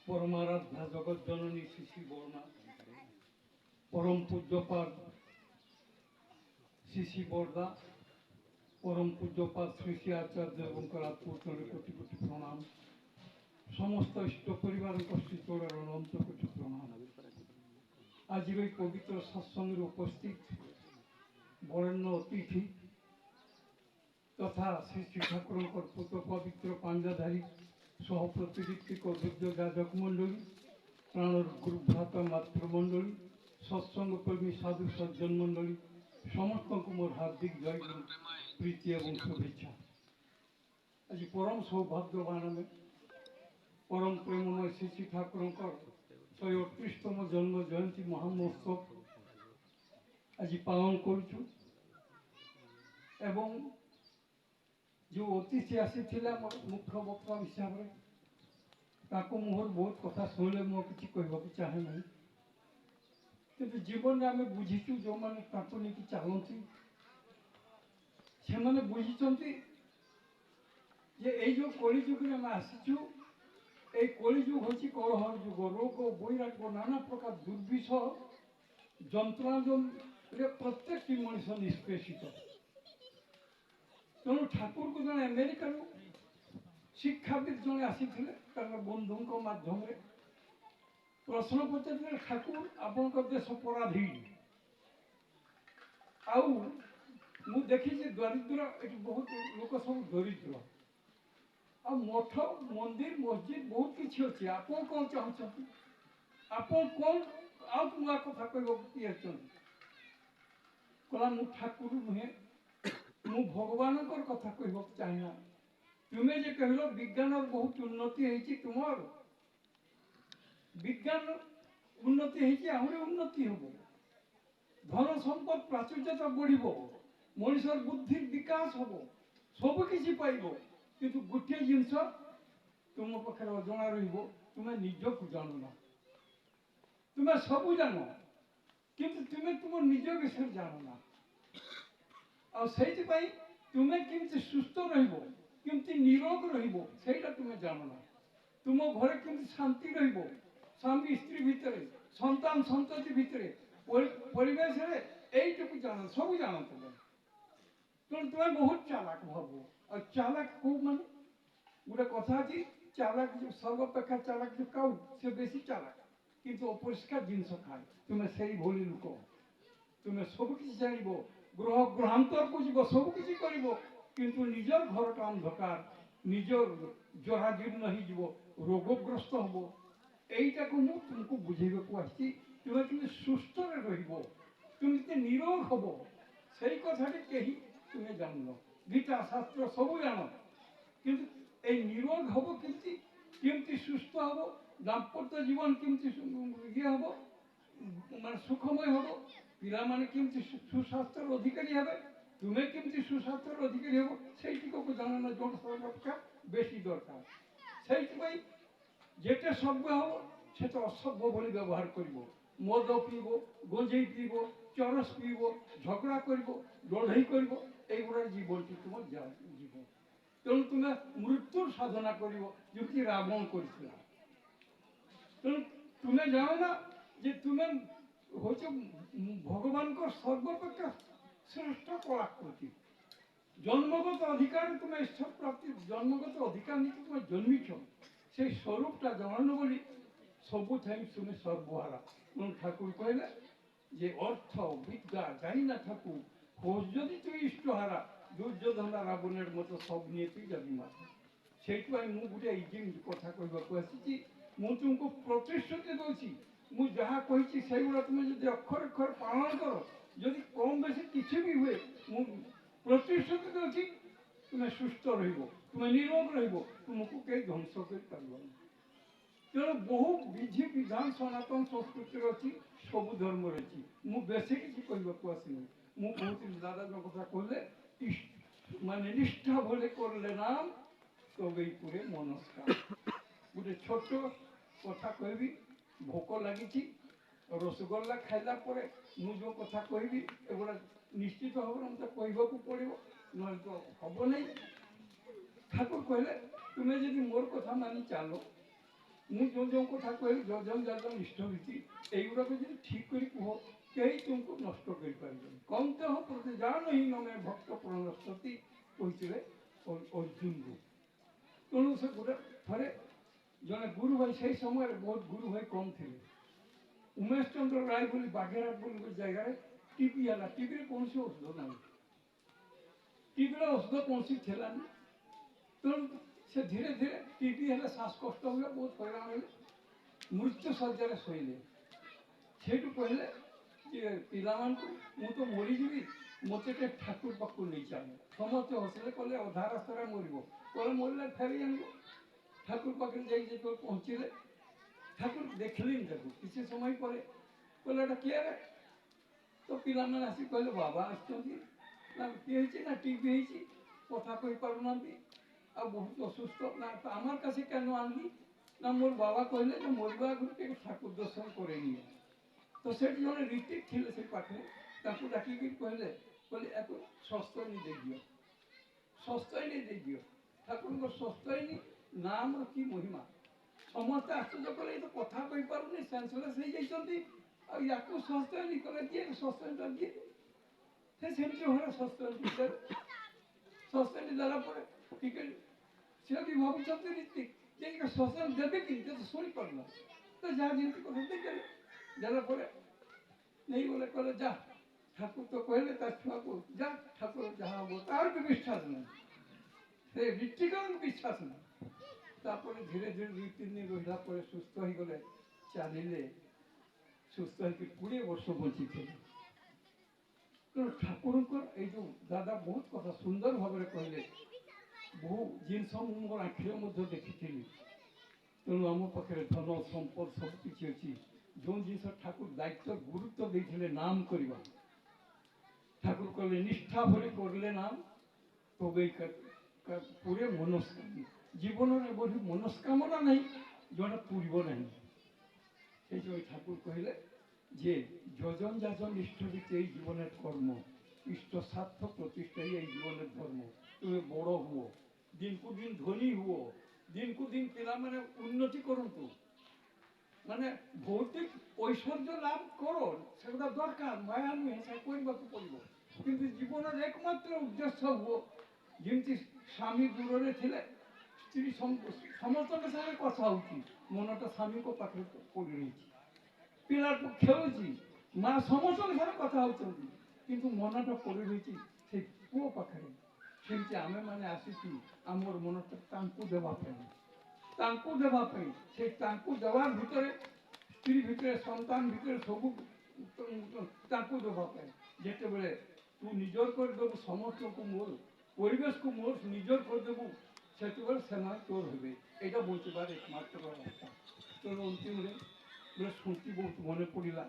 परमाराध्या जगत जननी शिशि बर्मा परम पूज्यपाद शिशि बरदा परम पूज्यपाद श्री श्री आचार्य एवं आत्मचरण कोटि कोटि प्रणाम समस्त इष्ट परिवार श्रीचरण अनंत कोटि प्रणाम। आज पवित्र सत्संगे उपस्थित बरेण्य अतिथि तथा श्री श्री ठाकुर पुत्र पवित्र पांजाधारी सह प्रतिनिधिक धैर्य जाजक मंडली प्राणर गुरु भ्राता मातृमंडली सत्संग प्रेमी साधु सज्जन मंडली समस्त को मोर हार्दिक जय गुरु प्रीति एवं शुभेच्छा। आज परम सौभाग्यवान आम परम प्रेममय श्री श्री ठाकुर 138तम जन्म जयंती महामहोत्सव आज पालन करुचु एवं जो अतिथि आसी मुख्य वक्ता हिसाब से मोहर बहुत कथा शुणिले मुझे किसी कहवाक चाहे ना कि जीवन में आम बुझीचु जो मैंने नहीं चलती से बुझी जो कलिजुग में आम आसीचु ये कलिजुग हूँ कलहर जुग रोग वैराग्य नाना प्रकार दुर्विषह जंत्रणा प्रत्येक मनीष निष्पेषित तेणु ठाकुर को जन अमेरिकार शिक्षाविद जड़े आसी बंधु मध्यम प्रश्न पचार ठाकुर आपण देश पराधीन आउ देखी दरिद्र ये बहुत लोक सब दरिद्र आ मठ मंदिर मस्जिद बहुत किसी अच्छे आप कौन चाहते आप कौन आउ नुआ कथा कह कहला मु ठाकुर नुहे मु भगवान कथा कह चाहेना तुम्हें जे कहल विज्ञान बहुत उन्नति है तुम विज्ञान उन्नति है आहरी उन्नति हम धन संपद प्राचुर्यता बढ़ मनीषर बुद्धि विकास हम सबकि पाइब किंतु गोटे जिनस तुम पाखे अजणा रुमे निजक जानना तुम्हें सब जान किंतु तुम्हें तुम निज विषय जानना आईपाई तुम्हें केमती सुस्थ रमती निरोग रहीटा तुम्हें जानना तुम घरे केमती शांति स्वामी स्त्री भितर संतान संतति भितर परिवेश यहीटुक जान सब जान तुम्हें तेणु तुम्हें बहुत चालाक भाव और चालाक को माने गोटे कथा अच्छी चालाक जो सर्वपेक्षा चालाक जो काउ से बेसी चालाक किंतु अपरिष्कार जिनस खाए तुम्हें से भली लोक तुम्हें सबकि जान ग्रह ग्रहांतर को जीव सबकि कर निजर घर का अंधकार निजर जराजीर्ण हो रोगग्रस्त हम यहीटा को मुझे तुमको बुझेबा आसी तुम्हें कि सुस्थ रमती निरोग हम से कथा कहीं तुम्हें जान गीता शास्त्र सब जान कि निरोग हम केमती सुस्थ हम दाम्पत्य जीवन केमती ये हम मान सुखमय हम पिला माने केमती सुस्वास्थ्य अधिकारी हे तुम्हें केमती सुस्वास्थ्य अधिकारी हम से जाना जो सर्वपेक्षा बेसी दरकार से जेटे सभ्य हम से तो असभ्य भली व्यवहार कर मद पीब गंजे पीब चरस पीब झगड़ा कर लड़ई कर जीवन टी तुम जीव तेणु तुम्हें मृत्युर साधना करमती रावण कर तुम्हें जाओ ना जे तुम्हें हूँ भगवान को सर्वपेक्षा श्रेष्ठ कलाकृति जन्मगत अधिकार तुम्हें ईश्वर प्राप्ति जन्मगत अधिकार नहीं तुम्हें जन्मीच से स्वरूपटा जान बोली सबू टाइम तुम्हें सर्वहारा तेणु ठाकुर कहले जे अर्थ विद्या जाना ठाकुर खोज जदि तुम इष्टहारा दुर्योधन रावणेर मत सब नहीं तुई जाबी माथा से गोटे इजी कथा कहवाक आसी तुमको प्रतिश्रुति दूसरी मुझे जहाँ कही से गुड़ा तुम्हें जो अक्षर अक्षर पालन कर जदि कम बेसी किसी भी हुए प्रतिश्रुति दूसरी तुम्हें सुस्थ तुम्हें निरोग तुमको कहीं ध्वंस कर तेणु बहु विधि विधान सनातन संस्कृति अच्छी सब धर्म रही मुझे बेसी किसी कहवाक आसनी मुझे दादा जो कथा कहले माने निष्ठा भले करले नाम तबे पूरे मनस्कार गोटे छोट कथा कहबी भोक लगी रसगोल्ला खाइला मुझे कथा कहबी एगुड़ा निश्चित भाव में मत कहवाक पड़ो ना तो हम नहीं ठाकुर कहले तुम्हें जब मोर कथा मानी चलो ମୁଁ ଯେଉଁ ଯେଉଁ କଥା କହିଲି ଯଜନ ଯାଜନ ଇଷ୍ଟଭୀତି এইগুলোকে যদি ঠিক করে কুহ কেই ତୁମକୁ ନଷ୍ଟ କରିପାରିବେନି କମ୍ ଦେହ ପ୍ରତି ଜାଣ ହିଁ ନମେ ଭକ୍ତ ପ୍ରଣସ୍ତତି କହିଥିଲେ ଅର୍ଜୁନକୁ। ତେଣୁ ସେ ଗୋଟେ ଥରେ ଜଣେ ଗୁରୁ ଭାଇ ସେଇ ସମୟରେ ବହୁତ ଗୁରୁ ଭାଇ କମ୍ ଥିଲେ। ଉମେଶ ଚନ୍ଦ୍ର ରାୟ ବୋଲି ବାଗେରହାଟ ବୋଲି ଗୋଟେ ଜାଗାରେ ଟିବି ହେଲା। ଟିବିରେ କୌଣସି ଔଷଧ ନାହିଁ। ଟିବିର ଔଷଧ କୌଣସି ଥିଲାନି। ତେଣୁ ସେ ଧୀରେ ଧୀରେ ଟିବି ହେଲେ ଶ୍ୱାସକଷ୍ଟ ହୁଏ, ବହୁତ ହଇରାଣ ହେଲେ, ମୃତ୍ୟୁ ଶଯ୍ୟାରେ ଶୋଇଲେ। ସେଇଠୁ କହିଲେ ଯେ ପିଲାମାନଙ୍କୁ ମୁଁ ତ ମରିଯିବି, ମୋତେ ଟିକେ ଠାକୁର ପାଖକୁ ନେଇ ଚାଲ। ସମସ୍ତେ ହସିଲେ, କହିଲେ ଅଧା ରାସ୍ତାରେ ମରିବ, କହିଲେ ମରିଲେ ଫେରି ଆଣିବ। ଠାକୁର ପାଖରେ ଯାଇ ଯେତେବେଳେ ପହଞ୍ଚିଲେ, ଠାକୁର ଦେଖିଲେନି ତାକୁ। କିଛି ସମୟ ପରେ କହିଲେ ଏଟା କିଏ ରେ? ତ ପିଲାମାନେ ଆସି କହିଲେ ବାବା ଆସିଛନ୍ତି। ନା କିଏ ହେଇଛି? ନା ଟିବି ହେଇଛି, କଥା କହିପାରୁନାହାନ୍ତି, ଆଉ ବହୁତ ଅସୁସ୍ଥ। ନା ତ আমার কাছে কেন আনলি? না মোর বাবা কহিলে যে মরিবা আগুন ଟିକେ ଠାକୁର ଦର୍ଶନ କରେଇ ନିଅ। ତ ସେଠି ଜଣେ ରିଟିକ୍ ଥିଲେ ସେ ପାଖରେ, ତାଙ୍କୁ ଡାକିକି କହିଲେ ୟାକୁ ସ୍ୱସ୍ତୟନୀ ଦେଇଦିଅ, ସ୍ୱସ୍ତୟନୀ ଦେଇଦିଅ। ଠାକୁରଙ୍କ ସ୍ୱସ୍ତୟନୀ ନାମର କି ମହିମା। ସମସ୍ତେ ଆଶ୍ଚର୍ଯ୍ୟ କଲେ, ଏ ତ କଥା କହିପାରୁନି, ସେନ୍ସଲେସ୍ ହେଇଯାଇଛନ୍ତି, ଆଉ ୟାକୁ ସ୍ୱସ୍ତୟନୀ କଲେ ଦିଏ, ସ୍ୱସ୍ତୟନୀଟା ଦିଏ। ସେ ସେମିତି ଘରେ ସ୍ୱସ୍ତୟନୀ ଦେଲେ। ସ୍ୱସ୍ତୟନୀ ଦେଲା ପରେ ଟିକେ ସେ ବି ଭାବୁଛନ୍ତି ରୀତିକ୍ ଯେ ସ୍ୱସ୍ତୟନୀ ଦେବେ କିନ୍ତୁ ସେ ଶୁଣିପାରୁନ। ତ ଯାହା ଯେମିତି କଥା ଦେଇଦେଲେ। ଦେଲା ପରେ ନେଇଗଲେ, କହିଲେ ଯା, ଠାକୁର ତ କହିଲେ ତା ଛୁଆକୁ ଯା, ଠାକୁର ଯାହା ହବ। ତାର ବି ବିଶ୍ୱାସ ନାହିଁ, ସେ ରୀତିକର ବିଶ୍ୱାସ ନାହିଁ। ତାପରେ ଧୀରେ ଧୀରେ 2-3 ଦିନ ରହିଲା ପରେ ସୁସ୍ଥ ହେଇଗଲେ, ଚାଲିଲେ। ସୁସ୍ଥ ହେଇକି 20 ବର୍ଷ ବଞ୍ଚିଥିଲେ। ତେଣୁ ଠାକୁରଙ୍କର ଏଇ ଯେଉଁ ଦାଦା ବହୁତ କଥା ସୁନ୍ଦର ଭାବରେ କହିଲେ। ବହୁ ଜିନିଷ ମୁଁ ମୋର ଆଖିରେ ମଧ୍ୟ ଦେଖିଥିଲି। ତେଣୁ ଆମ ପାଖରେ ଧନ ସମ୍ପଦ ସବୁ କିଛି ଅଛି। ଯେଉଁ ଜିନିଷ ଠାକୁର ଦାୟିତ୍ୱ ଗୁରୁତ୍ୱ ଦେଇଥିଲେ ନାମ କରିବା, ଠାକୁର କହିଲେ ନିଷ୍ଠା ଭଳି କରିଲେ ନାମ তবে পুরে মনস্কামনা। জীবনের এভাবে মনস্কামনা নেই যেটা পুরব নাই। সেই জন্য ঠাকুর কহিলে যে যজন যাজন ইষ্টভীতি এই জীবনের কর্ম, ইষ্ট স্বার্থ প্রতিষ্ঠাই এই জীবনের ধর্ম। তুমি বড় হুও, দিনকু দিন ধনী হুও, দিনকু দিন পিলা মানে উন্নতি করন্তু। মানে ভৌতিক ঐশ্বর্য লাভ করো, সেগুলো দরকার, মায়া নুহে, সে করবাকে পড়ব। কিন্তু জীবনের একমাত্র উদ্দেশ্য হুও যেମିତି ସ୍ୱାମୀ ଦୂରରେ ଥିଲେ, ସ୍ତ୍ରୀ ସମସ୍ତଙ୍କ ସାଙ୍ଗରେ କଥା ହେଉଛି, ମନଟା ସ୍ୱାମୀଙ୍କ ପାଖରେ ପଡ଼ି ରହିଛି। ପିଲାକୁ ଖେଳୁଛି, ମା ସମସ୍ତଙ୍କ ସାଙ୍ଗରେ କଥା ହେଉଛନ୍ତି, କିନ୍ତୁ ମନଟା ପଡ଼ି ରହିଛି ସେ ପୁଅ ପାଖରେ। ସେମିତି ଆମେମାନେ ଆସିଛୁ ଆମର ମନଟା ତାଙ୍କୁ ଦେବା ପାଇଁ, ତାଙ୍କୁ ଦେବା ପାଇଁ। ସେ ତାଙ୍କୁ ଦେବା ଭିତରେ, ସ୍ତ୍ରୀ ଭିତରେ, ସନ୍ତାନ ଭିତରେ ସବୁ ତାଙ୍କୁ ଦେବା ପାଇଁ। ଯେତେବେଳେ ତୁ ନିଜର କରିଦେବୁ ସମସ୍ତଙ୍କୁ, ମୋର ପରିବେଶକୁ ମୋର ନିଜର କରିଦେବୁ, ସେତେବେଳେ ସେମାନେ ତୋର ହେବେ। ଏଇଟା ବଞ୍ଚିବାର ଏକମାତ୍ର ରାସ୍ତା। ତେଣୁ ଅନ୍ତିମରେ ଗୋଟେ ସ୍ମୃତି ବହୁତ ମନେ ପଡ଼ିଲା।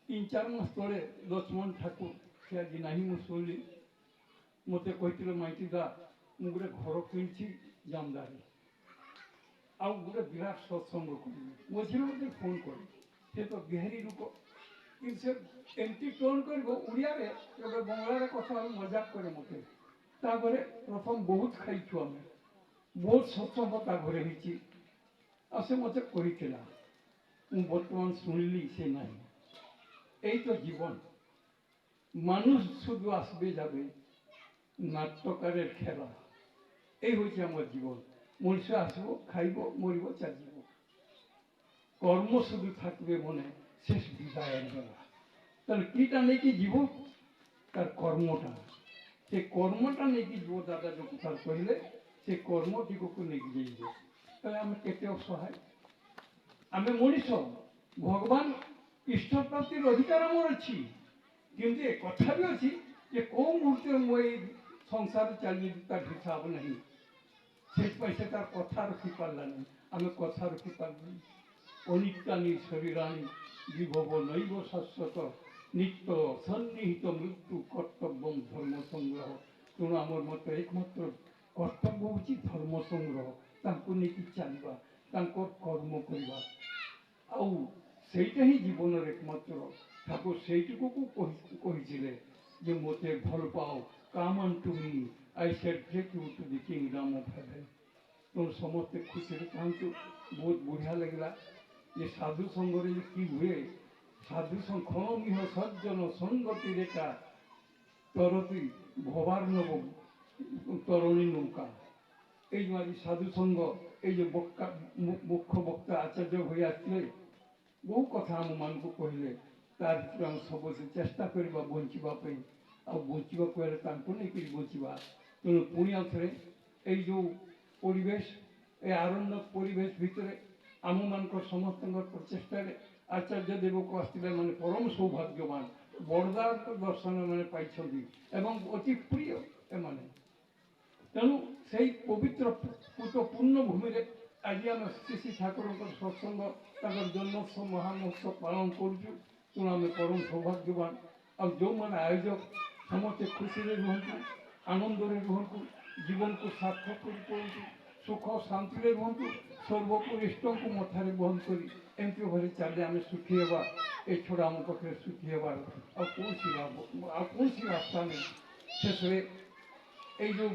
3-4 ମାସ ତଳେ ଲକ୍ଷ୍ମଣ ଠାକୁର, ସେ ଆଜି ନାହିଁ, ମୁଁ ଶୁଣିଲି, ମୋତେ କହିଥିଲେ ମାଇଟିଦା ମୁଁ ଗୋଟେ ଘର କିଣିଛି ଜାମଦାରେ, ଆଉ ଗୋଟେ ବିରାଟ ସତ୍ସଙ୍ଗ କରିବି। ମଝିରେ ମୋତେ ଫୋନ୍ କରେ। ସେ ତ ବିହାରୀ ଲୋକ, କିନ୍ତୁ ସେ ଏମିତି ଟୋନ୍ କରିବ ଓଡ଼ିଆରେ, ଏବେ ବଙ୍ଗଳାରେ କଥା ହେଲେ ମଜାକ କରେ ମୋତେ। ତା ଘରେ ପ୍ରଥମ ବହୁତ ଖାଇଛୁ ଆମେ, ବହୁତ ସତ୍ସଙ୍ଗ ତା ଘରେ ହେଇଛି। ଆଉ ସେ ମୋତେ କହିଥିଲା, ମୁଁ ବର୍ତ୍ତମାନ ଶୁଣିଲି ସେ ନାହିଁ। এই তো জীবন, মানুষ শুধু আসবে যাবে, নাট্যকারের খেলা। এই হচ্ছে আমার জীবন। মনুষ্য আসবো, খাইব, মরিব, চালিব। কর্ম শুধু থাকবে মনে, শেষ বিদায়ের বেলা। তাহলে কিটা নেই জীব? তার কর্মটা। ସେ କର୍ମଟା ନେଇକି ଯିବ। ଦାଦା ଯେଉଁ କଥା କହିଲେ, ସେ କର୍ମଟିକୁ ନେଇକି ଯାଇଯିବ। ତାହେଲେ ଆମେ କେତେ ଅସହାୟ। ଆମେ ମଣିଷ, ଭଗବାନ ଇଷ୍ଟ ପ୍ରାପ୍ତିର ଅଧିକାର ଆମର ଅଛି, କିନ୍ତୁ ଏ କଥା ବି ଅଛି ଯେ କେଉଁ ମୁହୂର୍ତ୍ତରେ ମୁଁ ଏଇ ସଂସାର ଚାଲିଯିବି ତାର ହିସାବ ନାହିଁ। ସେଥିପାଇଁ ସେ ତାର କଥା ରଖିପାରିଲାନି, ଆମେ କଥା ରଖିପାରିଲୁନି। ଅନିତ୍ୟାନି ଶରୀରାଣି ବିଭବ ନୈବ ଶାଶ୍ୱତ, ନିତ୍ୟ ସନ୍ନିହିତ ମୃତ୍ୟୁ କର୍ତ୍ତବ୍ୟ ଧର୍ମ ସଂଗ୍ରହ। ତେଣୁ ଆମର ମତ ଏକମାତ୍ର କର୍ତ୍ତବ୍ୟ ହେଉଛି ଧର୍ମ ସଂଗ୍ରହ। ତାଙ୍କୁ ନେଇକି ଚାଲିବା, ତାଙ୍କର କର୍ମ କରିବା, ଆଉ ସେଇଟା ହିଁ ଜୀବନର ଏକମାତ୍ର। ଠାକୁର ସେଇଟିକୁ କହିଥିଲେ ଯେ ମୋତେ ଭଲ ପାଅ, come unto me, I said take you to the kingdom of heaven. ତେଣୁ ସମସ୍ତେ ଖୁସିରେ ଚାହୁଁଛୁ। ବହୁତ ବଢ଼ିଆ ଲାଗିଲା ଯେ ସାଧୁ ସଙ୍ଗରେ ଯେ କି ହୁଏ, ସାଧୁ ଖଣମିହ ସଜ୍ଜନ ସଙ୍ଗତି ରେଖା তরতি ভবার্ণব তরণী নৌকা। এই যে আজ সাধু সঙ্গ, এই যে মুখ্য বক্তা আচার্য হয়ে আসলে বহু কথা ଆମମାନଙ୍କୁ କହିଲେ, ତା ଭିତରୁ ଆମେ ସମସ୍ତେ ଚେଷ୍ଟା କରିବା ବଞ୍ଚିବା ପାଇଁ। ଆଉ ବଞ୍ଚିବାକୁ ହେଲେ ତାଙ୍କୁ ନେଇକରି ବଞ୍ଚିବା। ତେଣୁ ପୁଣି ଆଉଥରେ ଏଇ ଯେଉଁ ପରିବେଶ, ଏ ଆରଣ୍ୟ ପରିବେଶ ଭିତରେ ଆମମାନଙ୍କର ସମସ୍ତଙ୍କର ପ୍ରଚେଷ୍ଟାରେ ଆଚାର୍ଯ୍ୟ ଦେବକୁ ଆସିଥିଲେ ମାନେ ପରମ ସୌଭାଗ୍ୟବାନ। ବରଦାଙ୍କ ଦର୍ଶନ ମାନେ ପାଇଛନ୍ତି ଏବଂ ଅତି ପ୍ରିୟ ଏମାନେ। ତେଣୁ ସେଇ ପବିତ୍ର ପୂର୍ଣ୍ଣ ଭୂମିରେ ଆଜି ଆମେ ଶ୍ରୀ ଶ୍ରୀ ଠାକୁରଙ୍କର ସତ୍ସଙ୍ଗ, ତାଙ୍କର ଜନ୍ମୋତ୍ସବ ମହାମହୋତ୍ସବ ପାଳନ କରୁଛୁ। ତେଣୁ ଆମେ ପରମ ସୌଭାଗ୍ୟବାନ। ଆଉ ଯେଉଁମାନେ ଆୟୋଜକ ସମସ୍ତେ ଖୁସିରେ ରୁହନ୍ତୁ, ଆନନ୍ଦରେ ରୁହନ୍ତୁ, ଜୀବନକୁ ସାର୍ଥକ କରିପାରନ୍ତୁ, ସୁଖ ଶାନ୍ତିରେ ରୁହନ୍ତୁ, ସର୍ବୋପରିଷ୍ଟଙ୍କୁ ମଥାରେ ବନ୍ଦ କରି ଏମିତି ଭାବରେ ଚାଲି ଆମେ ସୁଖୀ ହେବା। ଏଛଡ଼ା ଆମ ପାଖରେ ସୁଖୀ ହେବାର ଆଉ କୌଣସି ରାସ୍ତା ନାହିଁ। ଶେଷରେ ଏଇ ଯେଉଁ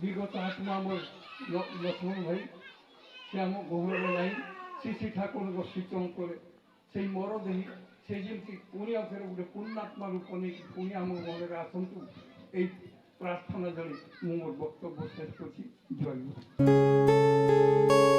ବିଗତ ଆତ୍ମା ଆମର ଲକ୍ଷ୍ମଣ ଭାଇ, ସେ ଆମ ଗହଣରେ ନାହିଁ, ଶ୍ରୀ ଶ୍ରୀ ଠାକୁରଙ୍କ ଶ୍ରୀଚରଣରେ ସେଇ ମର ଦେଇ ସେ ଯେମିତି ପୁଣି ଆଉଥରେ ଗୋଟେ ପୂର୍ଣ୍ଣାତ୍ମା ରୂପ ନେଇକି ପୁଣି ଆମ ଗହଣରେ ଆସନ୍ତୁ, ଏଇ ପ୍ରାର୍ଥନା ଜଣେ ମୁଁ ମୋର ବକ୍ତବ୍ୟ ଶେଷ କରୁଛି। ଜୟ ଗୁରୁ।